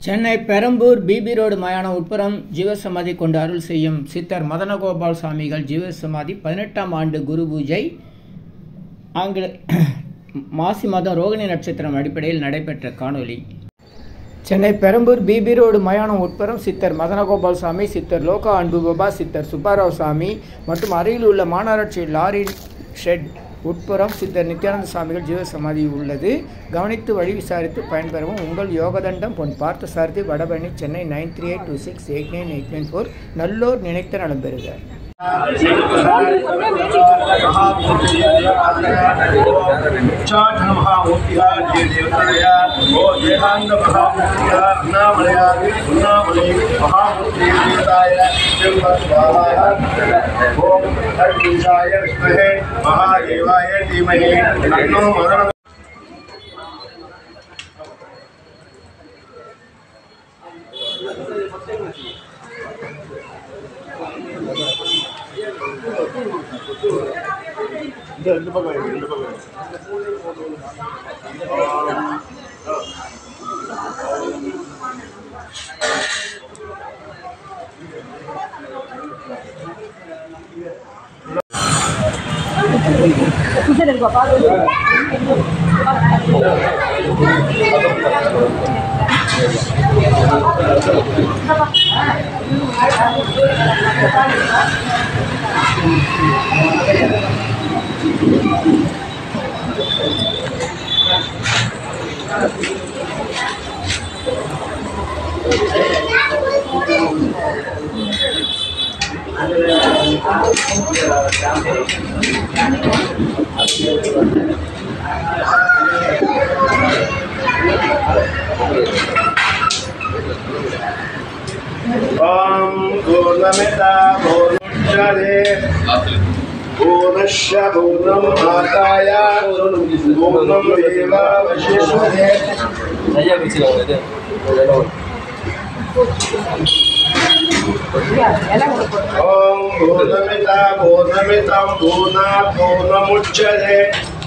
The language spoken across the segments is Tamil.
சென்னை பெரம்பூர் பிபி ரோடு மயானம் உட்புறம் ஜீவசமாதி கொண்டு அருள் செய்யும் சித்தர் மதனகோபால் சுவாமிகள் ஜீவசமாதி 18ஆம் ஆண்டு குரு பூஜை ஆங்கில மாசி மாதம் ரோகிணி நட்சத்திரம் அடிப்படையில் நடைபெற்ற காணொலி. சென்னை பெரம்பூர் பிபி ரோடு மயானம் உட்புறம் சித்தர் மதனகோபால் சுவாமி, சித்தர் லோகா அன்புபாபா, சித்தர் சுப்பாராவ் சாமி மற்றும் அருகில் உள்ள மாநகராட்சி லாரி ஷெட் உட்புறம் சித்தர் நித்யானந்த சுவாமிகள் ஜீவசமாதி உள்ளது. கவனித்து வழி விசாரித்து பயன்பெறவும். உங்கள் யோகதண்டம் பொன் பார்த்த சாரதி, வடபழனி, சென்னை 9382689894. நல்லோர் நினைத்த நலம் பெறுக.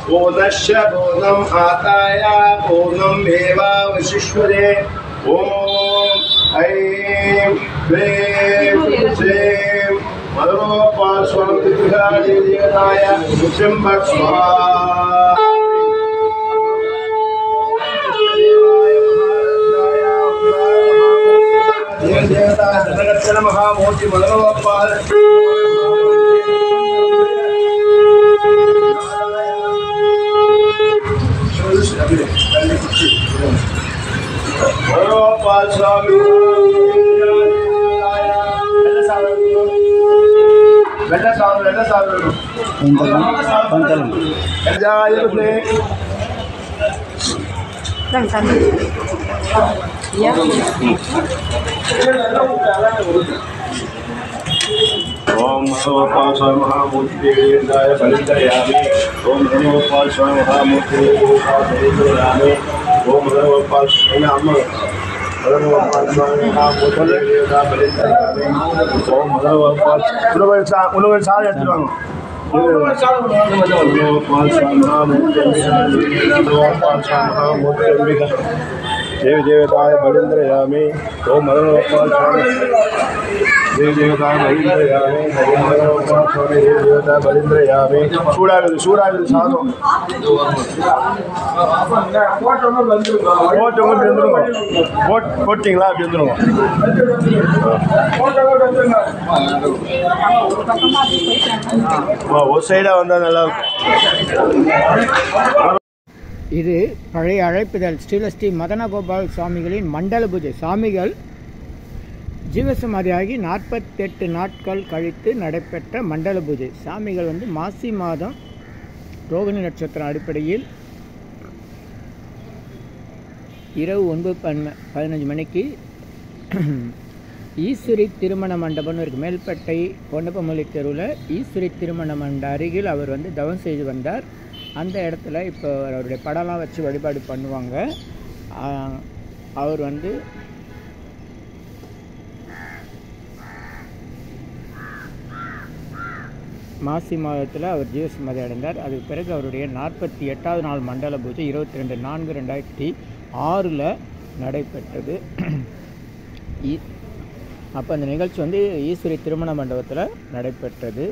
पूर्णस्य पूर्णम् आताय पूर्णमेवावशिष्यते। ओम ऐं ह्रीं श्रीं मदनगोपाल स्वामी देवताय शुम्भः स्वाहा। देवता जनगण महामूर्ति मदनगोपाल मदनगोपाल स्वामी ओम मदनगोपाल स्वामी महामूर्ति देवताय बलिन्द्रयामि। ओम मदनगोपाल स्वामी महामूर्ति देवताय बलिन्द्रयामि। ओम मदनगोपाल स्वामी महामूर्ति देवताय बलिन्द्रयामि। ओम मदनगोपाल उन्होंने सारे मदनगोपाल स्वामी महामूर्ति देव देवताय बलिन्द्रयामि। ओम मदनगोपाल स्वामी देव देवताय बलिन्द्रयामि। ओम मदनगोपाल स्वामी देव देवताय बलिन्द्रयामि। சூடாகுது சாதம் போட்டிங்களா? அப்படி வந்துருங்க. ஒரு சைடாக வந்தால் நல்லா இருக்கும். இது பழைய அழைப்புதல் ஸ்ரீலஸ்ரீ மதனகோபால் சுவாமிகளின் மண்டல பூஜை. சுவாமிகள் ஜீவசமாதியாகி 48 நாட்கள் கழித்து நடைபெற்ற மண்டல பூஜை. சாமிகள் மாசி மாதம் ரோகிணி நட்சத்திரம் அடிப்படையில் இரவு 9:15 மணிக்கு ஈஸ்வரி திருமண மண்டபம்னு இருக்குது. மேல்பட்டை பொன்னப்பமல்லி தெருவில் ஈஸ்வரி திருமண மண்ட அருகில் அவர் தவம் செய்து வந்தார். அந்த இடத்துல இப்போ அவருடைய படம்லாம் வச்சு வழிபாடு பண்ணுவாங்க. அவர் மாசி மாதத்தில் அவர் ஜீவசமாதி அடைந்தார். அதுக்கு பிறகு அவருடைய 48வது நாள் மண்டல பூஜை 22/4/2006 நடைபெற்றது. அப்போ அந்த நிகழ்ச்சி வந்து ஈஸ்வரி திருமண மண்டபத்தில் நடைபெற்றது.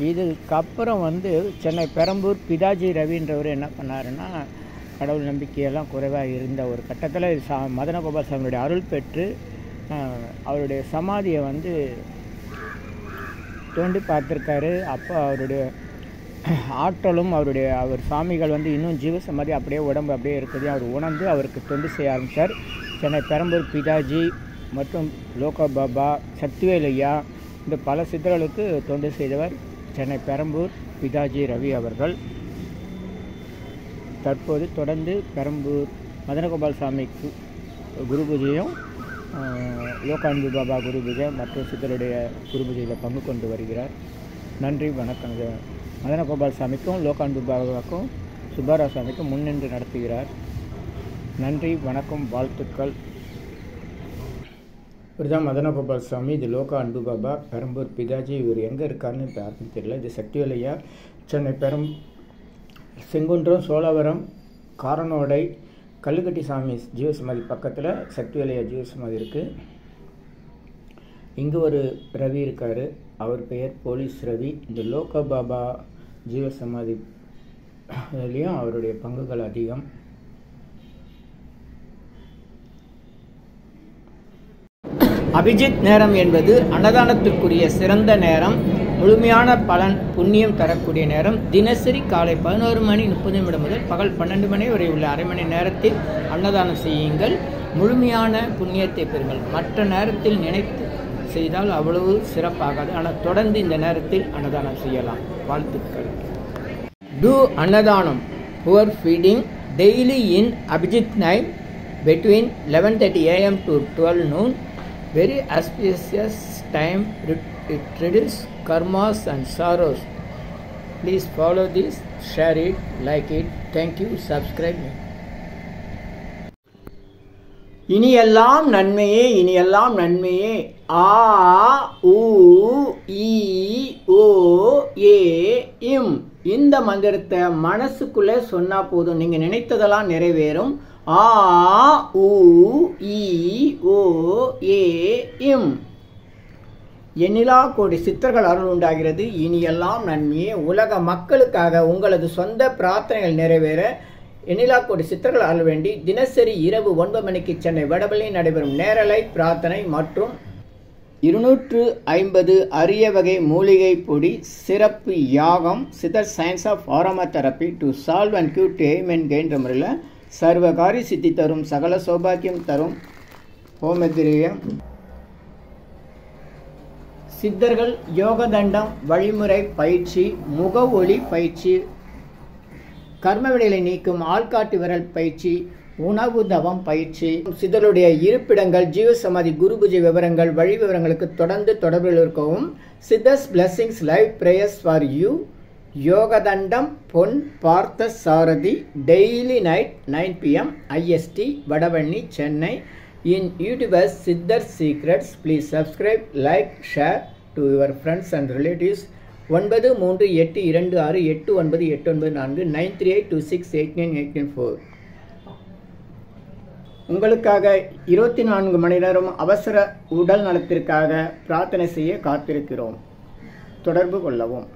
இதுக்கப்புறம் வந்து சென்னை பெரம்பூர் பிதாஜி ரவின்றவர் என்ன பண்ணாருன்னா, கடவுள் நம்பிக்கையெல்லாம் குறைவாக இருந்த ஒரு கட்டத்தில் மதனகோபால் சாமியுடைய அருள் பெற்று அவருடைய சமாதியை வந்து தோண்டி பார்த்துருக்காரு. அப்போ அவருடைய ஆற்றலும் அவர் சாமிகள் வந்து இன்னும் ஜீவசமாதி அப்படியே உடம்பு அப்படியே இருக்குது அவர் உணர்ந்து அவருக்கு தொண்டு செய்ய ஆரம்பித்தார். சென்னை பெரம்பூர் பிதாஜி மற்றும் லோகா பாபா, சக்திவேலையா, இந்த பல சித்தர்களுக்கு தொண்டு செய்தவர் சென்னை பெரம்பூர் பிதாஜி ரவி அவர்கள். தற்போது தொடர்ந்து பெரம்பூர் மதனகோபால் சாமிக்கு குரு பூஜையும் லோகான்பு பாபா குரு பூஜை மற்றும் சித்தருடைய குரு பூஜையில் பங்கு கொண்டு வருகிறார். நன்றி, வணக்கம். மதனகோபால் சாமிக்கும் லோகான்பு பாபாவுக்கும் சுப்பாராவ் சாமிக்கும் முன்னின்று நடத்துகிறார். நன்றி, வணக்கம், வாழ்த்துக்கள். இப்படிதான் மதனகோபால் சாமி, இது லோகா அன்பு பாபா, பெரம்பூர் பிதாஜி. இவர் எங்கே இருக்காருன்னு இப்போ யாருக்கும் தெரியல. இது சக்திவேலையா, சென்னை செங்குன்றம், சோழவரம், காரனோடை, கல்லுக்கட்டி சாமி ஜீவசமாதி பக்கத்தில் சக்திவேலையா ஜீவசமாதி இருக்குது. இங்கே ஒரு ரவி இருக்கார், அவர் பெயர் போலீஸ் ரவி. இந்த லோகா பாபா ஜீவசமாதி அதுலேயும் அவருடைய பங்குகள் அதிகம். அபிஜித் நேரம் என்பது அன்னதானத்திற்குரிய சிறந்த நேரம், முழுமையான பலன் புண்ணியம் தரக்கூடிய நேரம். தினசரி காலை 11:30 முதல் பகல் 12 மணி வரை உள்ள அரை மணி நேரத்தில் அன்னதானம் செய்யுங்கள். முழுமையான புண்ணியத்தை பெறுங்கள். மற்ற நேரத்தில் நினைத்து செய்தால் அவ்வளவு சிறப்பாகாது, ஆனால் தொடர்ந்து இந்த நேரத்தில் அன்னதானம் செய்யலாம். வாழ்த்துக்கள். Do அன்னதானம் poor feeding daily in Abhijit night between 11:30 AM to 12 noon. Very auspicious time. It reduces karmas and sorrows. Please follow this, share it, like it. Thank you. Subscribe me. இனியெல்லாம் நன்மையே, இனியெல்லாம் நன்மையே. ஆ உ ஈ ஓ ஏ இம். இந்த மந்திரத்தை மனசுக்குள்ளே சொன்னா போதும், நீங்க நினைத்ததெல்லாம் நிறைவேறும். ஆ உ ஈ ஓ ஏ இம். எண்ணிலா கோடி சித்தர்கள் அருள் உண்டாகிறது. இனியெல்லாம் நன்மையே. உலக மக்களுக்காக உங்களது சொந்த பிரார்த்தனைகள் நிறைவேற எண்ணிலா கோடி சித்தர்கள் அருள் வேண்டி தினசரி இரவு 9 மணிக்கு சென்னை வடபழனி நடைபெறும் நேரலை பிரார்த்தனை மற்றும் 250 அரிய வகை மூலிகை பொடி சிறப்பு யாகம் சித்தர் science of aroma therapy to solve and cure to aim and கெயின்ற முறையில் சர்வகாரி சித்தி தரும், சகல சௌபாக்கியம் தரும் ஹோமதிரியம் சித்தர்கள் யோக தண்டம் வழிமுறை பயிற்சி, முக ஒளி பயிற்சி, கர்மவினைகளை நீக்கும் ஆள்காட்டு விரல் பயிற்சி, உணவு தவம் பயிற்சி, சித்தருடைய இருப்பிடங்கள், ஜீவசமாதி, குரு பூஜை விவரங்கள், வழி விவரங்களுக்கு தொடர்ந்து தொடர்பில் இருக்கவும். சித்தர்ஸ் blessings live prayers for you. யோக தண்டம் Pon Parthasarathi daily night 9 PM IST Vadapalani Chennai. In YouTubers சித்தர் secrets. Please subscribe, like, share to your friends and relatives. 9382289894 9382689894. உங்களுக்காக 24 மணி நேரம் அவசர உடல் நலத்திற்காக பிரார்த்தனை செய்ய காத்திருக்கிறோம். தொடர்பு கொள்ளவும்.